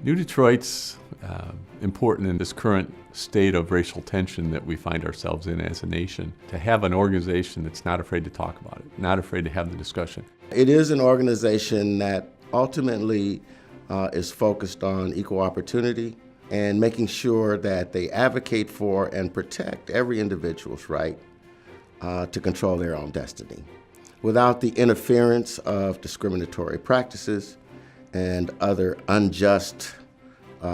New Detroit's important in this current state of racial tension that we find ourselves in as a nation, to have an organization that's not afraid to talk about it, not afraid to have the discussion. It is an organization that ultimately is focused on equal opportunity and making sure that they advocate for and protect every individual's right to control their own destiny without the interference of discriminatory practices and other unjust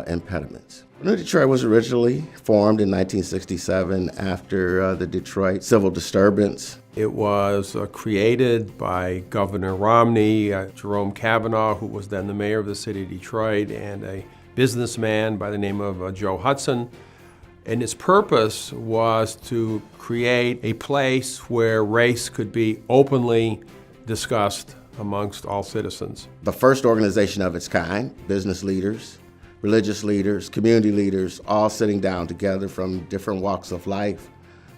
impediments. New Detroit was originally formed in 1967 after the Detroit civil disturbance. It was created by Governor Romney, Jerome Kavanaugh, who was then the mayor of the city of Detroit, and a businessman by the name of Joe Hudson. And its purpose was to create a place where race could be openly discussed amongst all citizens. The first organization of its kind, business leaders, religious leaders, community leaders, all sitting down together from different walks of life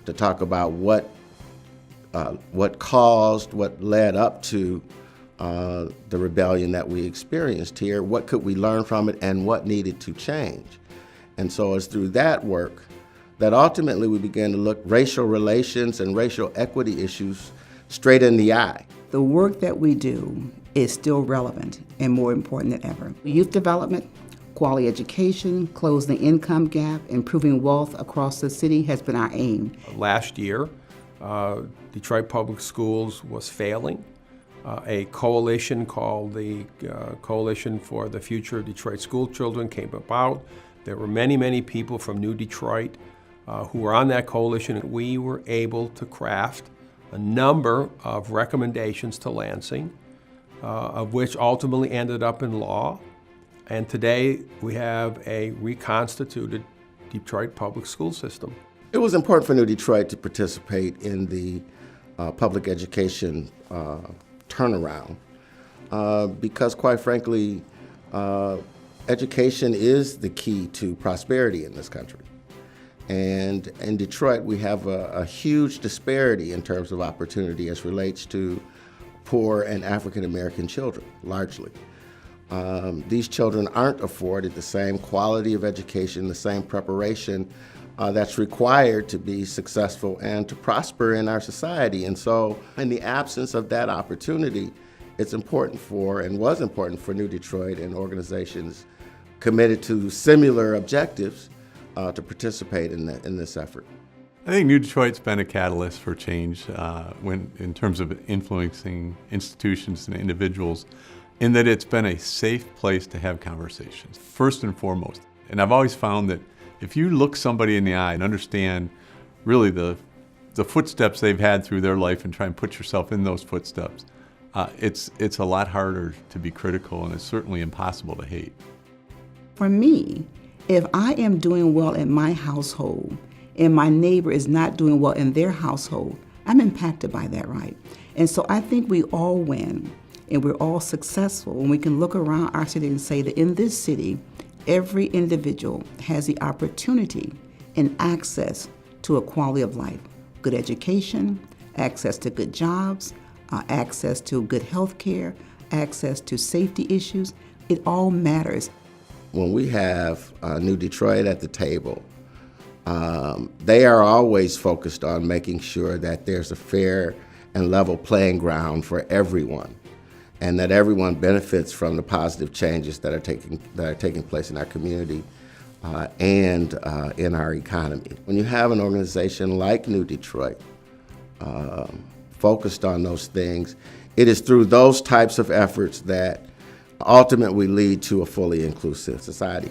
to talk about what led up to the rebellion that we experienced here, what could we learn from it, and what needed to change. And so it's through that work that ultimately we began to look racial relations and racial equity issues straight in the eye. The work that we do is still relevant and more important than ever. Youth development, quality education, closing the income gap, improving wealth across the city has been our aim. Last year, Detroit Public Schools was failing. A coalition called the Coalition for the Future of Detroit School Children came about. There were many, many people from New Detroit who were on that coalition. We were able to craft a number of recommendations to Lansing, of which ultimately ended up in law. And today we have a reconstituted Detroit public school system. It was important for New Detroit to participate in the public education turnaround because, quite frankly, education is the key to prosperity in this country. And in Detroit, we have a huge disparity in terms of opportunity as relates to poor and African American children, largely. These children aren't afforded the same quality of education, the same preparation that's required to be successful and to prosper in our society. And so in the absence of that opportunity, it's important for, and was important for New Detroit and organizations committed to similar objectives to participate in this effort. I think New Detroit's been a catalyst for change in terms of influencing institutions and individuals, in that it's been a safe place to have conversations, first and foremost. And I've always found that if you look somebody in the eye and understand really the footsteps they've had through their life and try and put yourself in those footsteps, it's a lot harder to be critical, and it's certainly impossible to hate. For me, if I am doing well in my household and my neighbor is not doing well in their household, I'm impacted by that, right? And so I think we all win and we're all successful when we can look around our city and say that in this city, every individual has the opportunity and access to a quality of life, good education, access to good jobs, access to good health care, access to safety issues. It all matters. When we have New Detroit at the table, they are always focused on making sure that there's a fair and level playing ground for everyone, and that everyone benefits from the positive changes that are taking place in our community and in our economy. When you have an organization like New Detroit focused on those things, it is through those types of efforts that ultimately lead to a fully inclusive society.